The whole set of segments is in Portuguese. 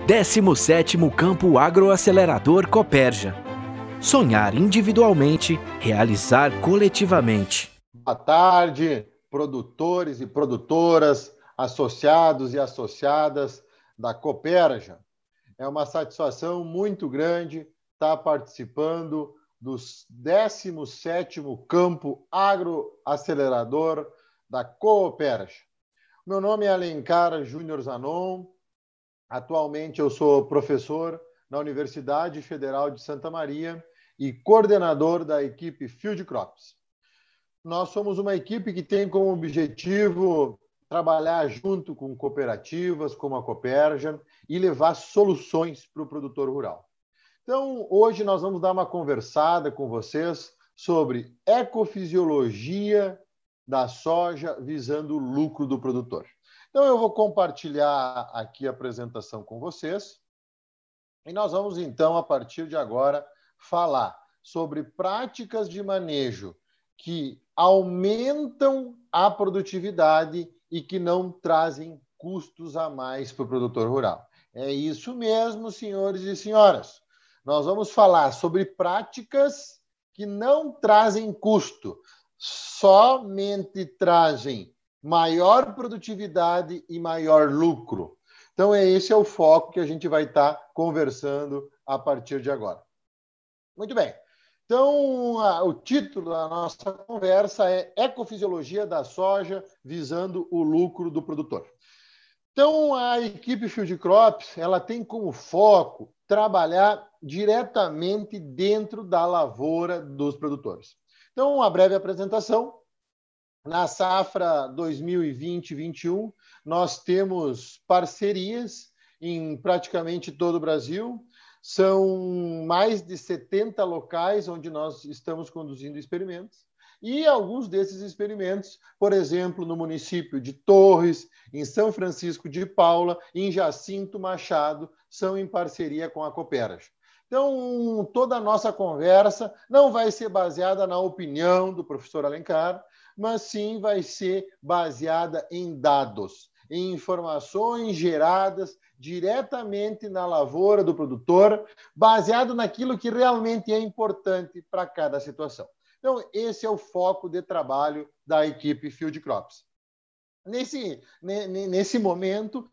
17º Campo Agroacelerador Cooperja. Sonhar individualmente, realizar coletivamente. Boa tarde, produtores e produtoras, associados e associadas da Cooperja. É uma satisfação muito grande estar participando do 17º Campo Agroacelerador da Cooperja. Meu nome é Alencar Júnior Zanon. Atualmente eu sou professor na Universidade Federal de Santa Maria e coordenador da equipe Field Crops. Nós somos uma equipe que tem como objetivo trabalhar junto com cooperativas como a Cooperja e levar soluções para o produtor rural. Então, hoje nós vamos dar uma conversada com vocês sobre ecofisiologia da soja visando o lucro do produtor. Então, eu vou compartilhar aqui a apresentação com vocês e nós vamos, então, a partir de agora, falar sobre práticas de manejo que aumentam a produtividade e que não trazem custos a mais para o produtor rural. É isso mesmo, senhores e senhoras. Nós vamos falar sobre práticas que não trazem custo, somente trazem maior produtividade e maior lucro. Então, esse é o foco que a gente vai estar conversando a partir de agora. Muito bem. Então, o título da nossa conversa é Ecofisiologia da Soja visando o lucro do produtor. Então, a equipe Field Crops, ela tem como foco trabalhar diretamente dentro da lavoura dos produtores. Então, uma breve apresentação. Na safra 2020-21, nós temos parcerias em praticamente todo o Brasil. São mais de 70 locais onde nós estamos conduzindo experimentos. E alguns desses experimentos, por exemplo, no município de Torres, em São Francisco de Paula, em Jacinto Machado, são em parceria com a Cooperja. Então, toda a nossa conversa não vai ser baseada na opinião do professor Alencar, mas sim vai ser baseada em dados, em informações geradas diretamente na lavoura do produtor, baseado naquilo que realmente é importante para cada situação. Então, esse é o foco de trabalho da equipe Field Crops. Nesse momento,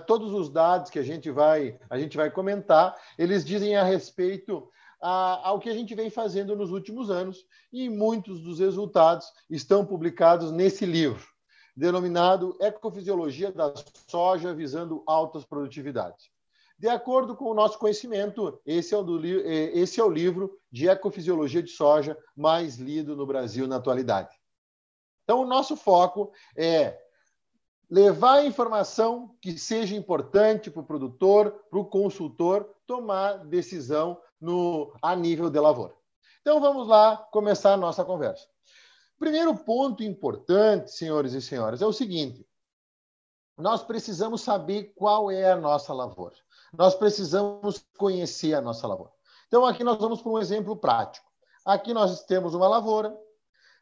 todos os dados que a gente vai comentar, eles dizem a respeito ao que a gente vem fazendo nos últimos anos, e muitos dos resultados estão publicados nesse livro, denominado Ecofisiologia da Soja visando altas produtividades. De acordo com o nosso conhecimento, esse é o livro de ecofisiologia de soja mais lido no Brasil na atualidade. Então, o nosso foco é levar informação que seja importante para o produtor, para o consultor, tomar decisão a nível de lavoura. Então, vamos lá começar a nossa conversa. Primeiro ponto importante, senhores e senhoras, é o seguinte: nós precisamos saber qual é a nossa lavoura. Nós precisamos conhecer a nossa lavoura. Então, aqui nós vamos para um exemplo prático. Aqui nós temos uma lavoura,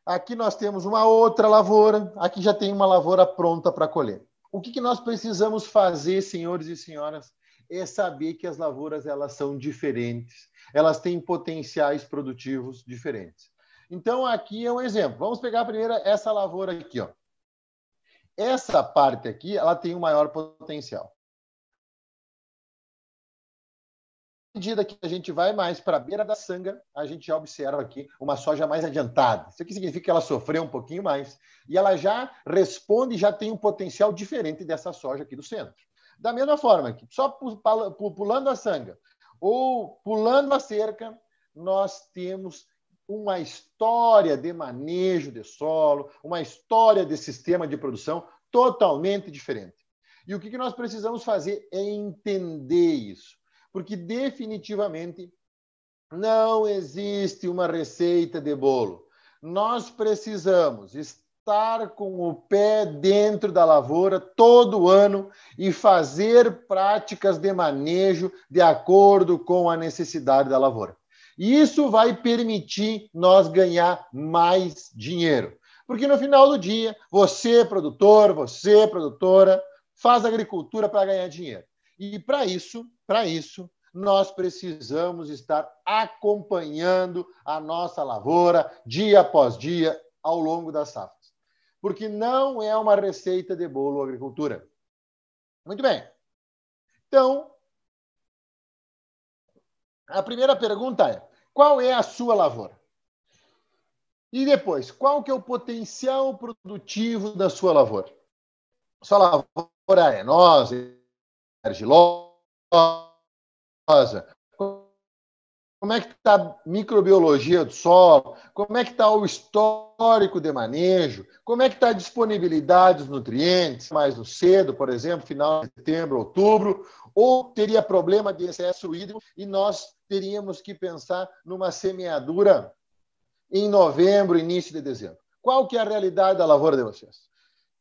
aqui nós temos uma outra lavoura, aqui já tem uma lavoura pronta para colher. O que nós precisamos fazer, senhores e senhoras, é saber que as lavouras elas são diferentes, elas têm potenciais produtivos diferentes. Então, aqui é um exemplo. Vamos pegar primeiro essa lavoura aqui, ó. Essa parte aqui, ela tem um maior potencial. À medida que a gente vai mais para a beira da sanga, a gente já observa aqui uma soja mais adiantada. Isso aqui significa que ela sofreu um pouquinho mais e ela já responde e já tem um potencial diferente dessa soja aqui do centro. Da mesma forma, que só pulando a sanga ou pulando a cerca, nós temos uma história de manejo de solo, uma história de sistema de produção totalmente diferente. E o que nós precisamos fazer é entender isso, porque definitivamente não existe uma receita de bolo. Nós precisamos estar com o pé dentro da lavoura todo ano e fazer práticas de manejo de acordo com a necessidade da lavoura. E isso vai permitir nós ganhar mais dinheiro. Porque no final do dia, você, produtor, você, produtora, faz agricultura para ganhar dinheiro. E para isso, nós precisamos estar acompanhando a nossa lavoura dia após dia ao longo das safras. Porque não é uma receita de bolo agricultura. Muito bem. Então, a primeira pergunta é: qual é a sua lavoura? E depois, qual que é o potencial produtivo da sua lavoura? Sua lavoura é arenosa, argilosa? Como é que está a microbiologia do solo? Como é que está o histórico de manejo? Como é que está a disponibilidade dos nutrientes? Mais no cedo, por exemplo, final de setembro, outubro, ou teria problema de excesso hídrico e nós teríamos que pensar numa semeadura em novembro, início de dezembro. Qual que é a realidade da lavoura de vocês?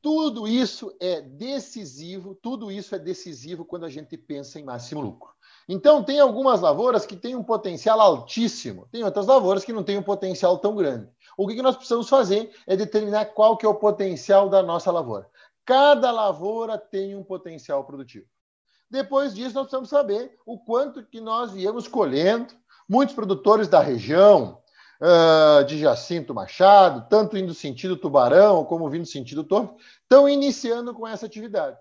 Tudo isso é decisivo quando a gente pensa em máximo lucro. Então, tem algumas lavouras que têm um potencial altíssimo, tem outras lavouras que não têm um potencial tão grande. O que nós precisamos fazer é determinar qual que é o potencial da nossa lavoura. Cada lavoura tem um potencial produtivo. Depois disso, nós precisamos saber o quanto que nós viemos colhendo. Muitos produtores da região de Jacinto Machado, tanto indo sentido Tubarão como vindo sentido Torres, estão iniciando com essa atividade.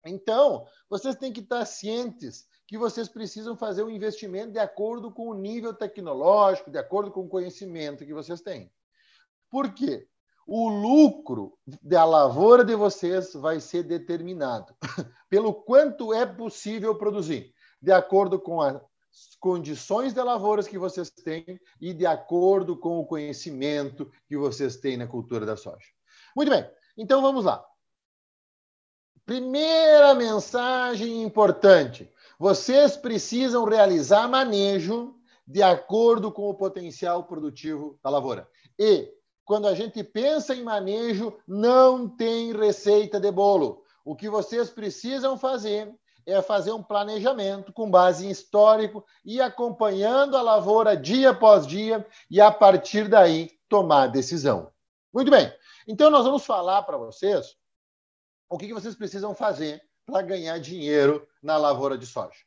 Então, vocês têm que estar cientes que vocês precisam fazer um investimento de acordo com o nível tecnológico, de acordo com o conhecimento que vocês têm. Por quê? O lucro da lavoura de vocês vai ser determinado pelo quanto é possível produzir, de acordo com as condições de lavouras que vocês têm e de acordo com o conhecimento que vocês têm na cultura da soja. Muito bem, então vamos lá. Primeira mensagem importante. Vocês precisam realizar manejo de acordo com o potencial produtivo da lavoura. E, quando a gente pensa em manejo, não tem receita de bolo. O que vocês precisam fazer é fazer um planejamento com base em histórico e acompanhando a lavoura dia após dia e, a partir daí, tomar decisão. Muito bem. Então, nós vamos falar para vocês o que vocês precisam fazer para ganhar dinheiro na lavoura de soja.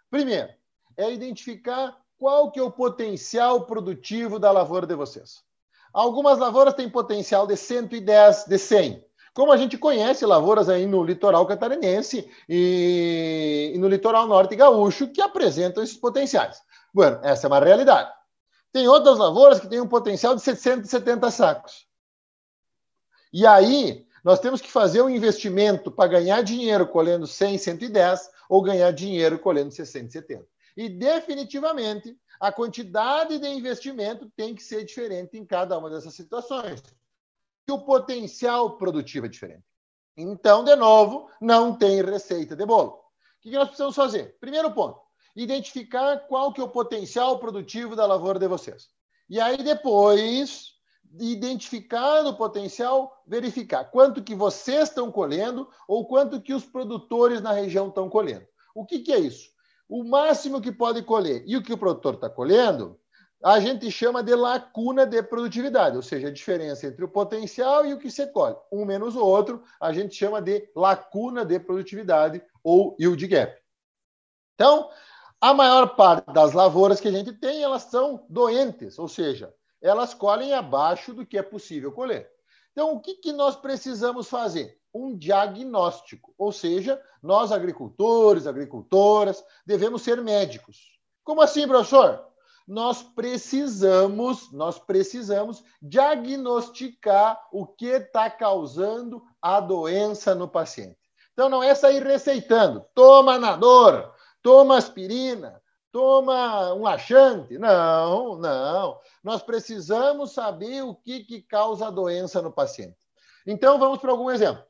Primeiro, é identificar qual que é o potencial produtivo da lavoura de vocês. Algumas lavouras têm potencial de 110, de 100. Como a gente conhece lavouras aí no litoral catarinense e no litoral norte gaúcho que apresentam esses potenciais. Bueno, essa é uma realidade. Tem outras lavouras que têm um potencial de 770 sacos. E aí, nós temos que fazer um investimento para ganhar dinheiro colhendo 100, 110 ou ganhar dinheiro colhendo 60, 70. E, definitivamente, a quantidade de investimento tem que ser diferente em cada uma dessas situações. E o potencial produtivo é diferente. Então, de novo, não tem receita de bolo. O que nós precisamos fazer? Primeiro ponto, identificar qual que é o potencial produtivo da lavoura de vocês. E aí, depois, identificado o potencial, verificar quanto que vocês estão colhendo ou quanto que os produtores na região estão colhendo. O que é isso? O máximo que pode colher e o que o produtor está colhendo, a gente chama de lacuna de produtividade, ou seja, a diferença entre o potencial e o que você colhe. Um menos o outro, a gente chama de lacuna de produtividade ou yield gap. Então, a maior parte das lavouras que a gente tem, elas são doentes, ou seja, elas colhem abaixo do que é possível colher. Então, o que nós precisamos fazer? Um diagnóstico, ou seja, nós agricultores, agricultoras, devemos ser médicos. Como assim, professor? Nós precisamos diagnosticar o que está causando a doença no paciente. Então, não é sair receitando, toma Anador, toma aspirina, toma um laxante. Não, não. Nós precisamos saber o que causa a doença no paciente. Então, vamos para algum exemplo.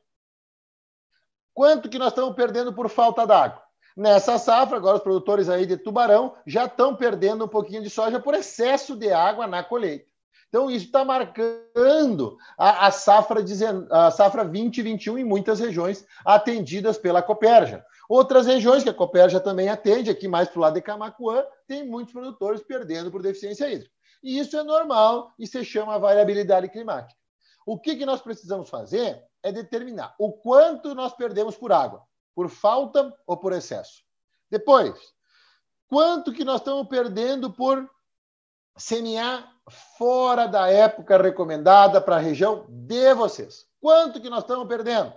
Quanto que nós estamos perdendo por falta d'água? Nessa safra, agora os produtores aí de Tubarão já estão perdendo um pouquinho de soja por excesso de água na colheita. Então, isso está marcando a safra 2021 em muitas regiões atendidas pela Copérgia. Outras regiões que a Copérgia também atende, aqui mais para o lado de Camaquã, tem muitos produtores perdendo por deficiência hídrica. E isso é normal e se chama variabilidade climática. O que nós precisamos fazer é determinar o quanto nós perdemos por água. Por falta ou por excesso? Depois, quanto que nós estamos perdendo por semear fora da época recomendada para a região de vocês? Quanto que nós estamos perdendo?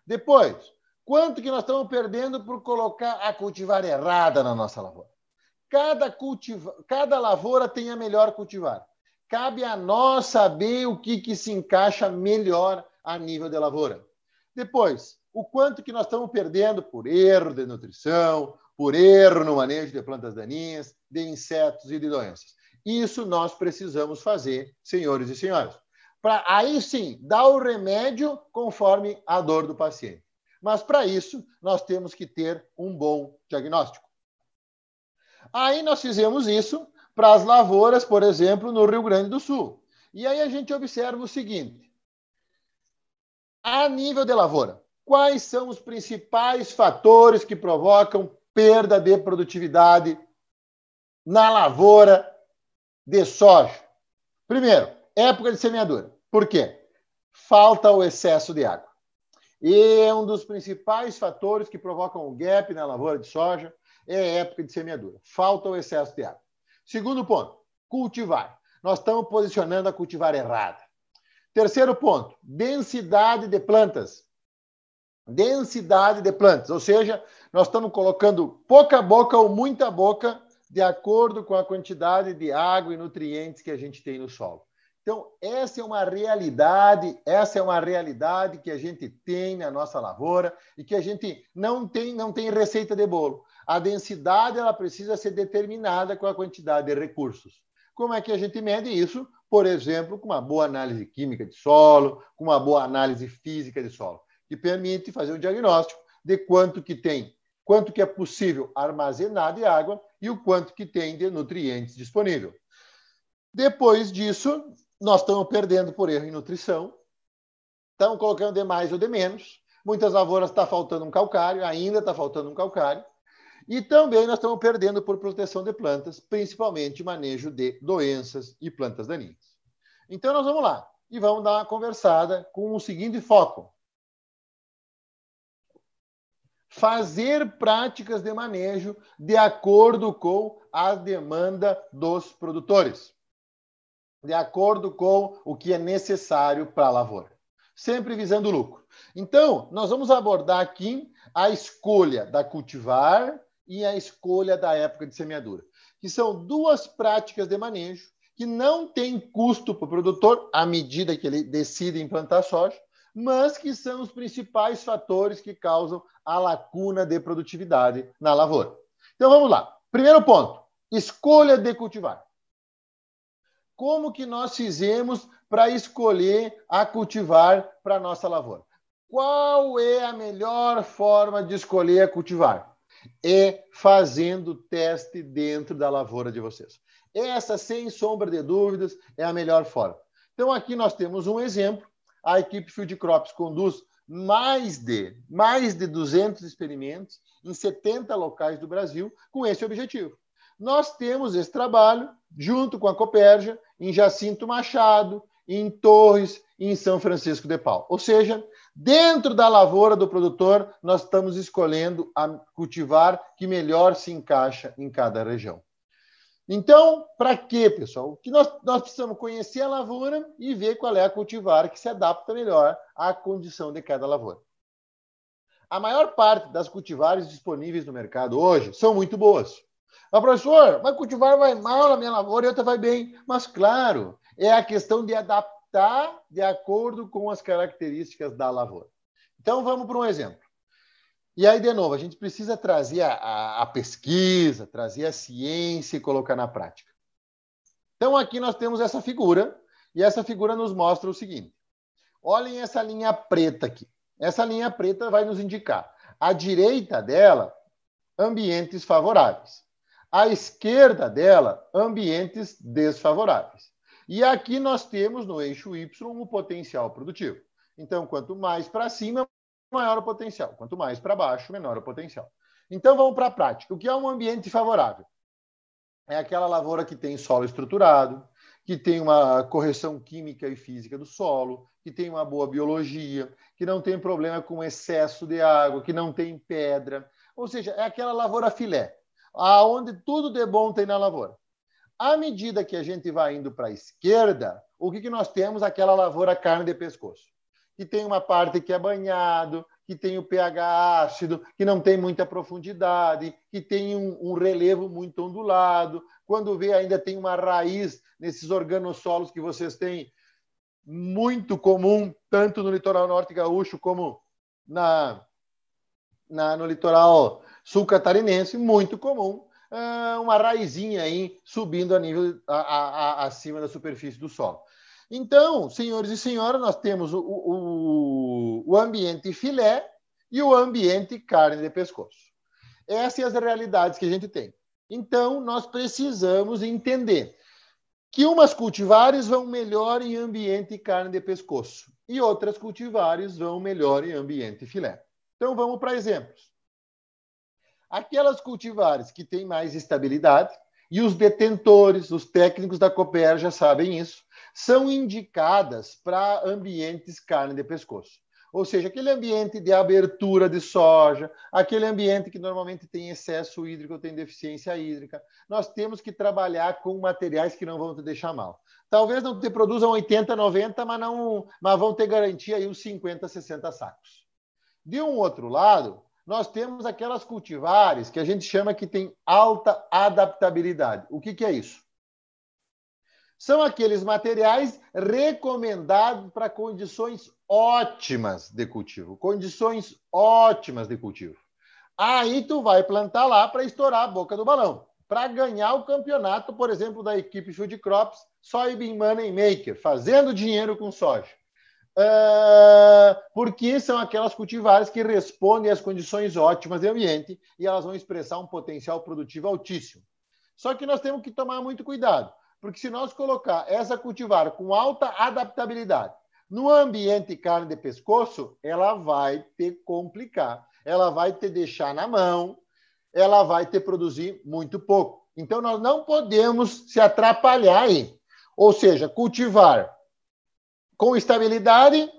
Depois, quanto que nós estamos perdendo por colocar a cultivar errada na nossa lavoura? Cada lavoura tem a melhor cultivar. Cabe a nós saber o que se encaixa melhor a nível de lavoura. Depois, o quanto que nós estamos perdendo por erro de nutrição, por erro no manejo de plantas daninhas, de insetos e de doenças. Isso nós precisamos fazer, senhores e senhoras. Para aí sim, dar o remédio conforme a dor do paciente. Mas para isso, nós temos que ter um bom diagnóstico. Aí nós fizemos isso para as lavouras, por exemplo, no Rio Grande do Sul. E aí a gente observa o seguinte. A nível de lavoura, quais são os principais fatores que provocam perda de produtividade na lavoura de soja? Primeiro, época de semeadura. Por quê? Falta o excesso de água. E é um dos principais fatores que provocam o gap na lavoura de soja, é a época de semeadura. Falta o excesso de água. Segundo ponto, cultivar. Nós estamos posicionando a cultivar errada. Terceiro ponto, densidade de plantas. Densidade de plantas, ou seja, nós estamos colocando pouca boca ou muita boca de acordo com a quantidade de água e nutrientes que a gente tem no solo. Então, essa é uma realidade que a gente tem na nossa lavoura e que a gente não tem receita de bolo. A densidade ela precisa ser determinada com a quantidade de recursos. Como é que a gente mede isso? Por exemplo, com uma boa análise química de solo, com uma boa análise física de solo, que permite fazer um diagnóstico de quanto que é possível armazenar de água e o quanto que tem de nutrientes disponível. Depois disso, nós estamos perdendo por erro em nutrição, estamos colocando de mais ou de menos. Muitas lavouras está faltando um calcário, ainda está faltando um calcário. E também nós estamos perdendo por proteção de plantas, principalmente manejo de doenças e plantas daninhas. Então, nós vamos lá e vamos dar uma conversada com o seguinte foco. Fazer práticas de manejo de acordo com a demanda dos produtores, de acordo com o que é necessário para a lavoura, sempre visando o lucro. Então, nós vamos abordar aqui a escolha da cultivar e a escolha da época de semeadura, que são duas práticas de manejo que não têm custo para o produtor à medida que ele decide implantar soja, mas que são os principais fatores que causam a lacuna de produtividade na lavoura. Então, vamos lá. Primeiro ponto, escolha de cultivar. Como que nós fizemos para escolher a cultivar para a nossa lavoura? Qual é a melhor forma de escolher a cultivar? É fazendo teste dentro da lavoura de vocês. Essa, sem sombra de dúvidas, é a melhor forma. Então, aqui nós temos um exemplo. A equipe Field Crops conduz mais de 200 experimentos em 70 locais do Brasil com esse objetivo. Nós temos esse trabalho junto com a Copérgia em Jacinto Machado, em Torres e em São Francisco de Paula. Ou seja, dentro da lavoura do produtor, nós estamos escolhendo a cultivar que melhor se encaixa em cada região. Então, para quê, pessoal? O que nós precisamos conhecer a lavoura e ver qual é a cultivar que se adapta melhor à condição de cada lavoura. A maior parte das cultivares disponíveis no mercado hoje são muito boas. Mas, professor, mas cultivar vai mal na minha lavoura e outra vai bem. Mas, claro, é a questão de adaptar de acordo com as características da lavoura. Então, vamos para um exemplo. E aí, de novo, a gente precisa trazer a pesquisa, trazer a ciência e colocar na prática. Então, aqui nós temos essa figura, e essa figura nos mostra o seguinte. Olhem essa linha preta aqui. Essa linha preta vai nos indicar, à direita dela, ambientes favoráveis. À esquerda dela, ambientes desfavoráveis. E aqui nós temos, no eixo Y, o potencial produtivo. Então, quanto mais para cima, maior o potencial. Quanto mais para baixo, menor o potencial. Então, vamos para a prática. O que é um ambiente favorável? É aquela lavoura que tem solo estruturado, que tem uma correção química e física do solo, que tem uma boa biologia, que não tem problema com excesso de água, que não tem pedra. Ou seja, é aquela lavoura filé, aonde tudo de bom tem na lavoura. À medida que a gente vai indo para a esquerda, o que nós temos? Aquela lavoura carne de pescoço, que tem uma parte que é banhado, que tem o pH ácido, que não tem muita profundidade, que tem um relevo muito ondulado. Quando vê, ainda tem uma raiz nesses organossolos que vocês têm, muito comum, tanto no litoral norte gaúcho como no litoral sul catarinense, muito comum, uma raizinha aí subindo a nível acima da superfície do solo. Então, senhores e senhoras, nós temos o ambiente filé e o ambiente carne de pescoço. Essas são as realidades que a gente tem. Então, nós precisamos entender que umas cultivares vão melhor em ambiente carne de pescoço e outras cultivares vão melhor em ambiente filé. Então, vamos para exemplos. Aquelas cultivares que têm mais estabilidade, e os detentores, os técnicos da Cooper já sabem isso, são indicadas para ambientes carne de pescoço. Ou seja, aquele ambiente de abertura de soja, aquele ambiente que normalmente tem excesso hídrico, tem deficiência hídrica. Nós temos que trabalhar com materiais que não vão te deixar mal. Talvez não te produzam 80, 90, mas vão ter garantia aí uns 50, 60 sacos. De um outro lado, nós temos aquelas cultivares que a gente chama que tem alta adaptabilidade. O que é isso? São aqueles materiais recomendados para condições ótimas de cultivo. Condições ótimas de cultivo. Aí tu vai plantar lá para estourar a boca do balão. Para ganhar o campeonato, por exemplo, da equipe Field Crops, Soybean Money Maker, fazendo dinheiro com soja. Porque são aquelas cultivares que respondem às condições ótimas de ambiente e elas vão expressar um potencial produtivo altíssimo. Só que nós temos que tomar muito cuidado, porque se nós colocar essa cultivar com alta adaptabilidade no ambiente carne de pescoço, ela vai te complicar, ela vai te deixar na mão, ela vai te produzir muito pouco. Então, nós não podemos se atrapalhar aí. Ou seja, cultivar com estabilidade,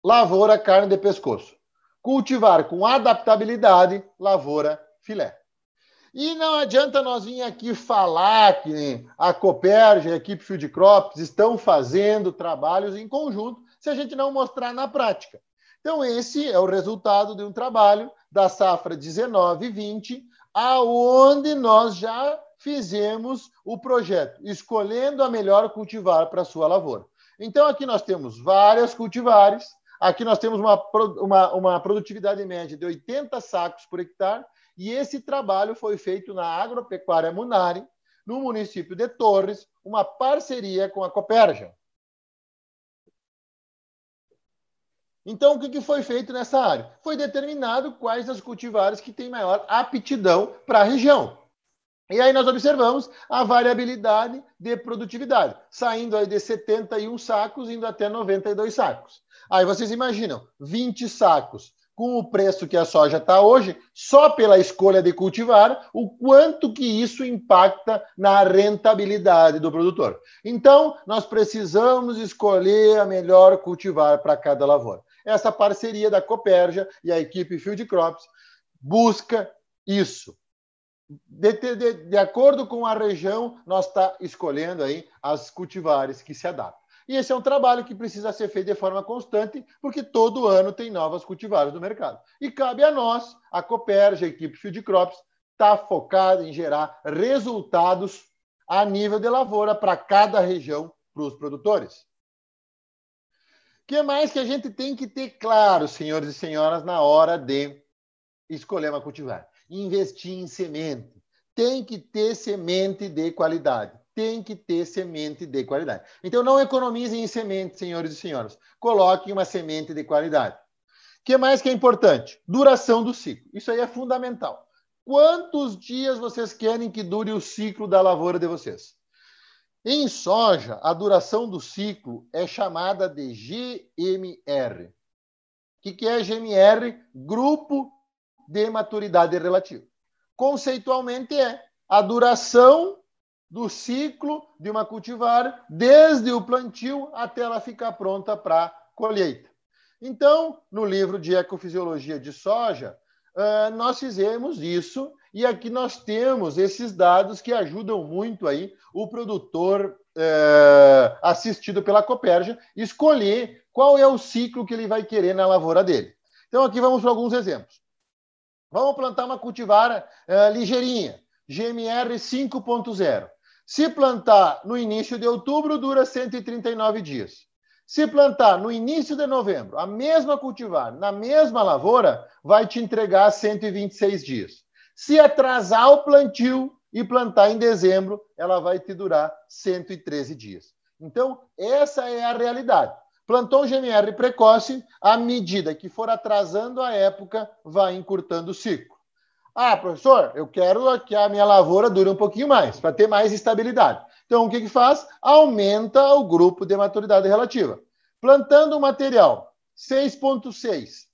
lavoura carne de pescoço. Cultivar com adaptabilidade, lavoura filé. E não adianta nós vir aqui falar que a Cooper e a equipe Field Crops estão fazendo trabalhos em conjunto se a gente não mostrar na prática. Então, esse é o resultado de um trabalho da safra 19-20, aonde nós já fizemos o projeto, escolhendo a melhor cultivar para a sua lavoura. Então, aqui nós temos várias cultivares, aqui nós temos uma produtividade média de 80 sacos por hectare, e esse trabalho foi feito na Agropecuária Munari, no município de Torres, uma parceria com a Cooperja. Então, o que foi feito nessa área? Foi determinado quais as cultivares que têm maior aptidão para a região. E aí nós observamos a variabilidade de produtividade, saindo aí de 71 sacos, indo até 92 sacos. Aí vocês imaginam, 20 sacos com o preço que a soja está hoje, só pela escolha de cultivar, o quanto que isso impacta na rentabilidade do produtor. Então, nós precisamos escolher a melhor cultivar para cada lavoura. Essa parceria da Cooperja e a equipe Field Crops busca isso. De acordo com a região, nós está escolhendo aí as cultivares que se adaptam. E esse é um trabalho que precisa ser feito de forma constante, porque todo ano tem novas cultivares no mercado. E cabe a nós, a Cooperja, a equipe Field Crops, estar focada em gerar resultados a nível de lavoura para cada região, para os produtores. O que mais que a gente tem que ter claro, senhores e senhoras, na hora de escolher uma cultivar? Investir em semente. Tem que ter semente de qualidade. Tem que ter semente de qualidade. Então, não economizem em semente, senhores e senhoras. Coloquem uma semente de qualidade. O que mais que é importante? Duração do ciclo. Isso aí é fundamental. Quantos dias vocês querem que dure o ciclo da lavoura de vocês? Em soja, a duração do ciclo é chamada de GMR. O que é GMR? Grupo de maturidade relativa. Conceitualmente é a duração do ciclo de uma cultivar desde o plantio até ela ficar pronta para colheita. Então, no livro de Ecofisiologia de Soja, nós fizemos isso e aqui nós temos esses dados que ajudam muito aí o produtor assistido pela Copérgia escolher qual é o ciclo que ele vai querer na lavoura dele. Então, aqui vamos para alguns exemplos. Vamos plantar uma cultivar ligeirinha, GMR 5.0. Se plantar no início de outubro, dura 139 dias. Se plantar no início de novembro, a mesma cultivar, na mesma lavoura, vai te entregar 126 dias. Se atrasar o plantio e plantar em dezembro, ela vai te durar 113 dias. Então, essa é a realidade. Plantou um GMR precoce, à medida que for atrasando a época, vai encurtando o ciclo. Ah, professor, eu quero que a minha lavoura dure um pouquinho mais, para ter mais estabilidade. Então, o que faz? Aumenta o grupo de maturidade relativa. Plantando o material 6.6.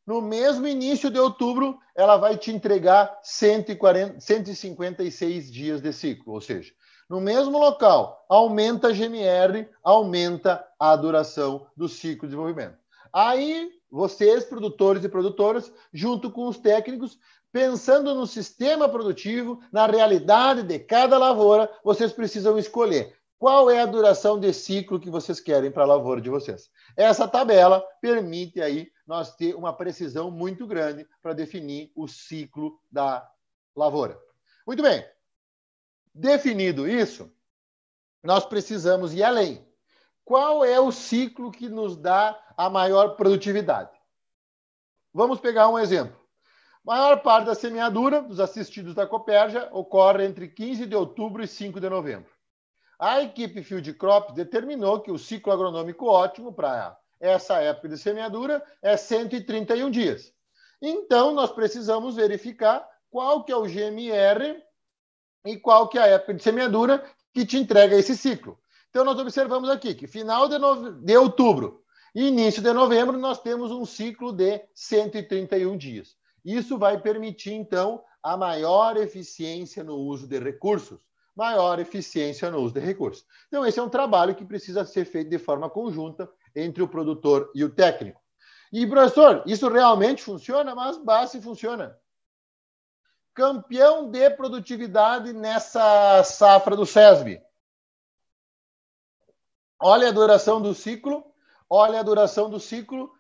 No mesmo início de outubro, ela vai te entregar 156 dias de ciclo, ou seja, no mesmo local, aumenta a GMR, aumenta a duração do ciclo de desenvolvimento. Aí, vocês, produtores e produtoras, junto com os técnicos, pensando no sistema produtivo, na realidade de cada lavoura, vocês precisam escolher qual é a duração de ciclo que vocês querem para a lavoura de vocês. Essa tabela permite aí nós ter uma precisão muito grande para definir o ciclo da lavoura. Muito bem. Definido isso, nós precisamos ir além. Qual é o ciclo que nos dá a maior produtividade? Vamos pegar um exemplo. A maior parte da semeadura dos assistidos da Copérgia ocorre entre 15 de outubro e 5 de novembro. A equipe Field Crop determinou que o ciclo agronômico ótimo para essa época de semeadura é 131 dias. Então, nós precisamos verificar qual que é o GMR e qual que é a época de semeadura que te entrega esse ciclo. Então, nós observamos aqui que final de outubro e início de novembro, nós temos um ciclo de 131 dias. Isso vai permitir, então, a maior eficiência no uso de recursos. Maior eficiência no uso de recursos. Então, esse é um trabalho que precisa ser feito de forma conjunta entre o produtor e o técnico. E, professor, isso realmente funciona? Mas basta funciona. Campeão de produtividade nessa safra do SESB. Olha a duração do ciclo,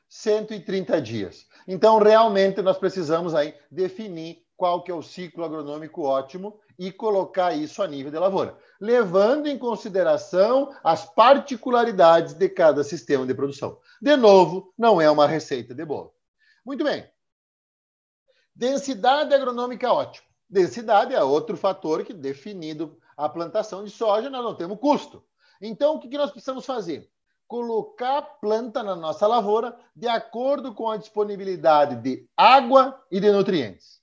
130 dias. Então, realmente, nós precisamos aí definir qual que é o ciclo agronômico ótimo e colocar isso a nível de lavoura, levando em consideração as particularidades de cada sistema de produção. De novo, não é uma receita de bolo. Muito bem. Densidade agronômica ótima. Densidade é outro fator que, definido a plantação de soja, nós não temos custo. Então, o que nós precisamos fazer? Colocar a planta na nossa lavoura de acordo com a disponibilidade de água e de nutrientes.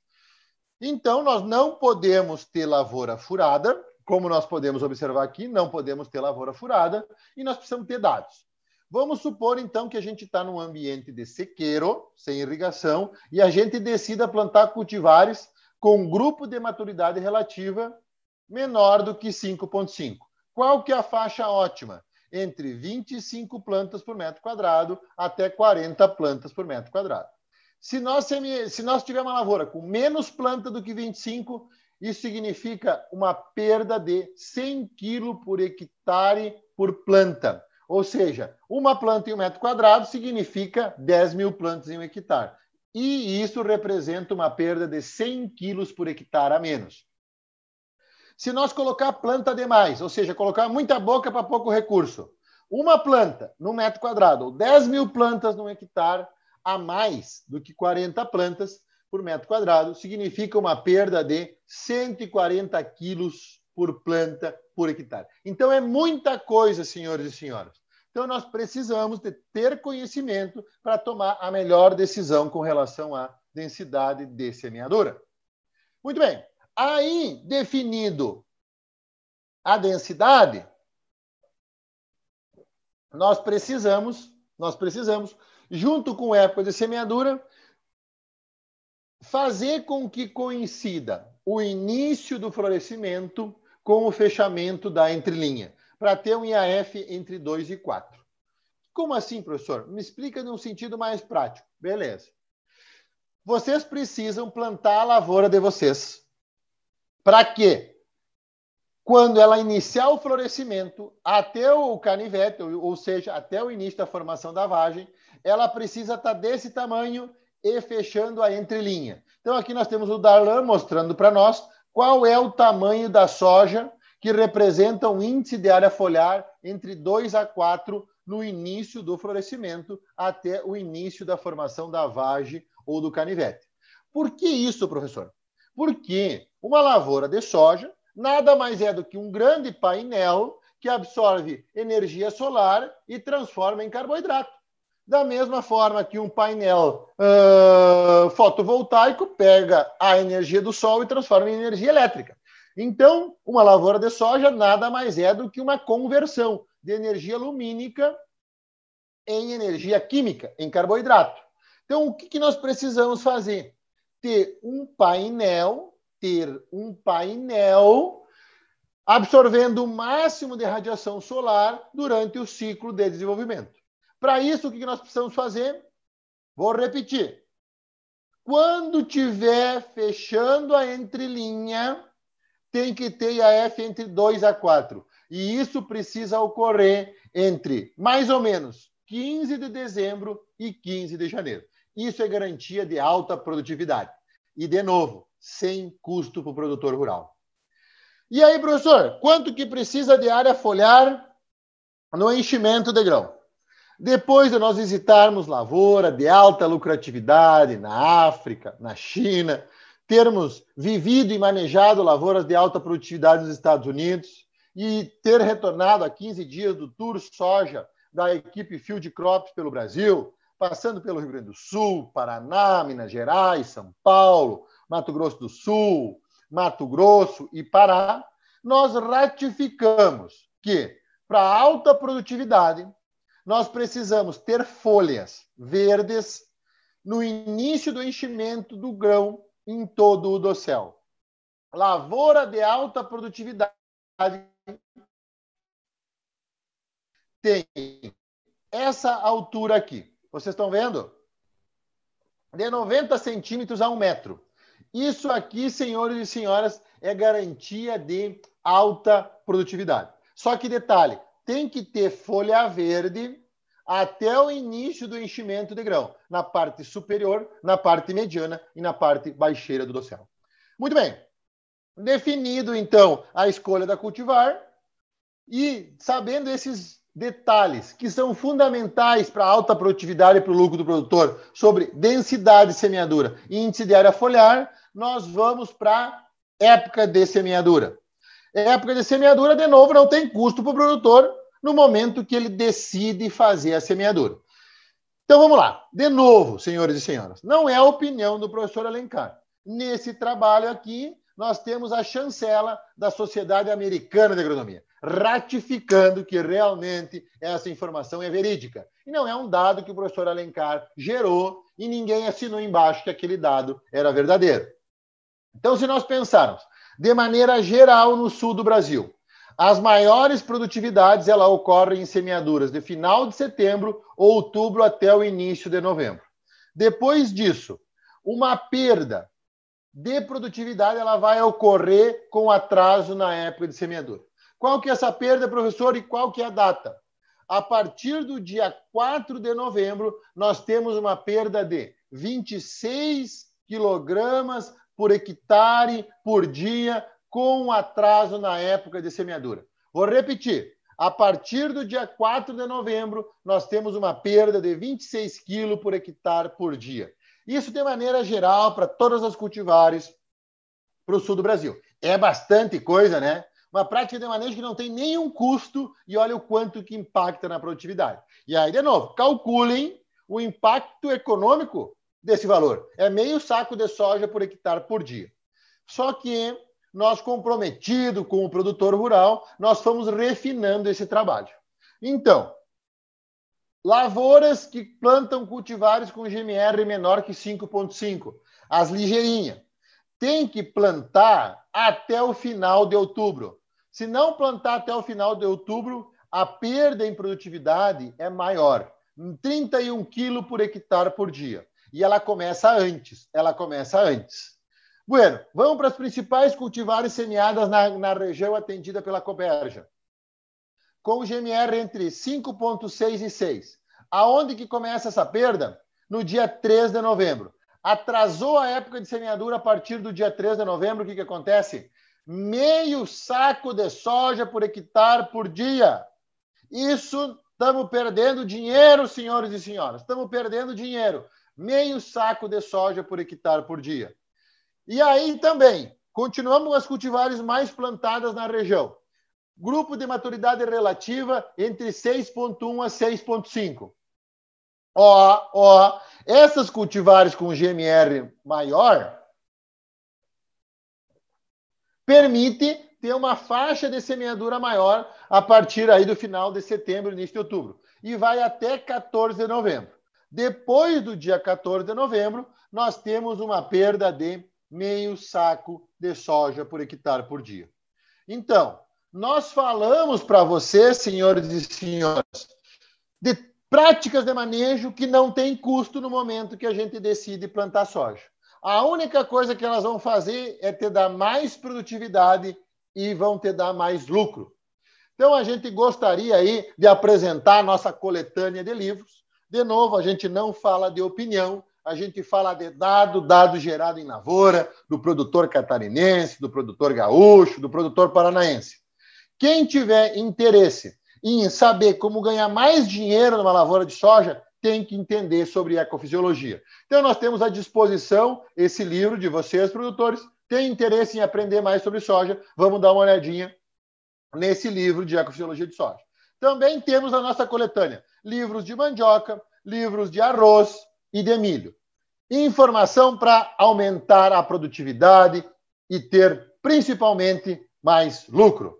Então, nós não podemos ter lavoura furada, como nós podemos observar aqui, não podemos ter lavoura furada, e nós precisamos ter dados. Vamos supor, então, que a gente está num ambiente de sequeiro, sem irrigação, e a gente decida plantar cultivares com um grupo de maturidade relativa menor do que 5,5. Qual que é a faixa ótima? Entre 25 plantas por metro quadrado até 40 plantas por metro quadrado. Se nós tivermos uma lavoura com menos planta do que 25, isso significa uma perda de 100 kg por hectare por planta. Ou seja, uma planta em 1 metro quadrado significa 10 mil plantas em 1 hectare. E isso representa uma perda de 100 quilos por hectare a menos. Se nós colocar planta demais, ou seja, colocar muita boca para pouco recurso, uma planta no metro quadrado, ou 10 mil plantas no hectare, a mais do que 40 plantas por metro quadrado, significa uma perda de 140 quilos por planta por hectare. Então, é muita coisa, senhores e senhoras. Então, nós precisamos de ter conhecimento para tomar a melhor decisão com relação à densidade de semeadura. Muito bem. Aí, definido a densidade, nós precisamos, junto com a época de semeadura, fazer com que coincida o início do florescimento com o fechamento da entrelinha, para ter um IAF entre 2 e 4. Como assim, professor? Me explica num sentido mais prático. Beleza. Vocês precisam plantar a lavoura de vocês. Para quê? Quando ela iniciar o florescimento, até o canivete, ou seja, até o início da formação da vagem, ela precisa estar desse tamanho e fechando a entrelinha. Então, aqui nós temos o Darlan mostrando para nós qual é o tamanho da soja que representa um índice de área foliar entre 2 a 4 no início do florescimento até o início da formação da vagem ou do canivete. Por que isso, professor? Porque uma lavoura de soja nada mais é do que um grande painel que absorve energia solar e transforma em carboidrato. Da mesma forma que um painel fotovoltaico pega a energia do sol e transforma em energia elétrica. Então, uma lavoura de soja nada mais é do que uma conversão de energia lumínica em energia química, em carboidrato. Então, o que nós precisamos fazer? Ter um painel absorvendo o máximo de radiação solar durante o ciclo de desenvolvimento. Para isso, o que nós precisamos fazer? Vou repetir. Quando tiver fechando a entrelinha, tem que ter IAF entre 2 a 4. E isso precisa ocorrer entre, mais ou menos, 15 de dezembro e 15 de janeiro. Isso é garantia de alta produtividade. E, de novo, sem custo para o produtor rural. E aí, professor, quanto que precisa de área foliar no enchimento de grão? Depois de nós visitarmos lavoura de alta lucratividade na África, na China, termos vivido e manejado lavouras de alta produtividade nos Estados Unidos e ter retornado a 15 dias do Tour Soja da equipe Field Crops pelo Brasil, passando pelo Rio Grande do Sul, Paraná, Minas Gerais, São Paulo, Mato Grosso do Sul, Mato Grosso e Pará, nós ratificamos que, para alta produtividade, nós precisamos ter folhas verdes no início do enchimento do grão em todo o dossel. Lavoura de alta produtividade tem essa altura aqui. Vocês estão vendo? De 90 centímetros a 1 metro. Isso aqui, senhores e senhoras, é garantia de alta produtividade. Só que detalhe, tem que ter folha verde até o início do enchimento de grão, na parte superior, na parte mediana e na parte baixeira do dossel. Muito bem. Definido, então, a escolha da cultivar e sabendo esses detalhes que são fundamentais para a alta produtividade e para o lucro do produtor sobre densidade de semeadura e índice de área foliar, nós vamos para a época de semeadura. Época de semeadura, de novo, não tem custo para o produtor no momento que ele decide fazer a semeadura. Então, vamos lá. De novo, senhores e senhoras, não é a opinião do professor Alencar. Nesse trabalho aqui, nós temos a chancela da Sociedade Americana de Agronomia, ratificando que realmente essa informação é verídica. E não é um dado que o professor Alencar gerou e ninguém assinou embaixo que aquele dado era verdadeiro. Então, se nós pensarmos de maneira geral no sul do Brasil, as maiores produtividades ela ocorrem em semeaduras de final de setembro, outubro até o início de novembro. Depois disso, uma perda de produtividade ela vai ocorrer com atraso na época de semeadura. Qual que é essa perda, professor, e qual que é a data? A partir do dia 4 de novembro, nós temos uma perda de 26 quilogramas por hectare por dia, com atraso na época de semeadura. Vou repetir. A partir do dia 4 de novembro, nós temos uma perda de 26 quilos por hectare por dia. Isso de maneira geral para todas as cultivares para o sul do Brasil. É bastante coisa, né? Uma prática de manejo que não tem nenhum custo e olha o quanto que impacta na produtividade. E aí, de novo, calculem o impacto econômico desse valor. É meio saco de soja por hectare por dia. Só que nós, comprometidos com o produtor rural, nós fomos refinando esse trabalho. Então, lavouras que plantam cultivares com GMR menor que 5,5, as ligeirinhas, tem que plantar até o final de outubro. Se não plantar até o final de outubro, a perda em produtividade é maior, 31 quilos por hectare por dia. E ela começa antes. Bueno, vamos para as principais cultivares semeadas na região atendida pela Copérgia. Com o GMR entre 5,6 e 6. Aonde que começa essa perda? No dia 3 de novembro. Atrasou a época de semeadura a partir do dia 3 de novembro, o que acontece? Meio saco de soja por hectare por dia. Isso, estamos perdendo dinheiro, senhores e senhoras. Estamos perdendo dinheiro. Meio saco de soja por hectare por dia. E aí também, continuamos com as cultivares mais plantadas na região. Grupo de maturidade relativa entre 6,1 a 6,5. Essas cultivares com GMR maior permite ter uma faixa de semeadura maior a partir aí do final de setembro, início de outubro. E vai até 14 de novembro. Depois do dia 14 de novembro, nós temos uma perda de meio saco de soja por hectare por dia. Então, nós falamos para vocês, senhores e senhoras, de práticas de manejo que não tem custo no momento que a gente decide plantar soja. A única coisa que elas vão fazer é te dar mais produtividade e vão te dar mais lucro. Então, a gente gostaria aí de apresentar a nossa coletânea de livros. De novo, a gente não fala de opinião, a gente fala de dado gerado em lavoura, do produtor catarinense, do produtor gaúcho, do produtor paranaense. Quem tiver interesse em saber como ganhar mais dinheiro numa lavoura de soja, tem que entender sobre ecofisiologia. Então, nós temos à disposição esse livro de vocês, produtores. Tem interesse em aprender mais sobre soja? Vamos dar uma olhadinha nesse livro de ecofisiologia de soja. Também temos a nossa coletânea, livros de mandioca, livros de arroz e de milho. Informação para aumentar a produtividade e ter, principalmente, mais lucro.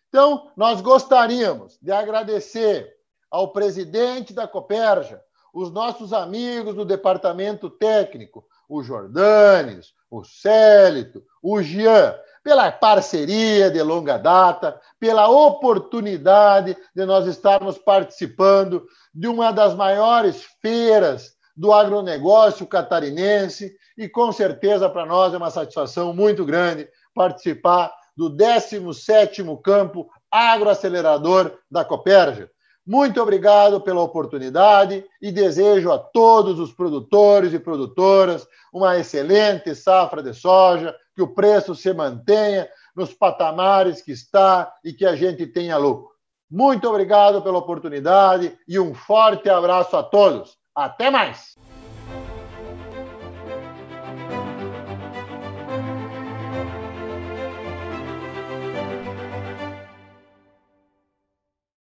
Então, nós gostaríamos de agradecer ao presidente da Copérgia, os nossos amigos do departamento técnico, o Jordanes, o Célito, o Jean, pela parceria de longa data, pela oportunidade de nós estarmos participando de uma das maiores feiras do agronegócio catarinense e, com certeza, para nós é uma satisfação muito grande participar do 17º Campo Agroacelerador da Copérgia. Muito obrigado pela oportunidade e desejo a todos os produtores e produtoras uma excelente safra de soja, que o preço se mantenha nos patamares que está e que a gente tenha lucro. Muito obrigado pela oportunidade e um forte abraço a todos. Até mais!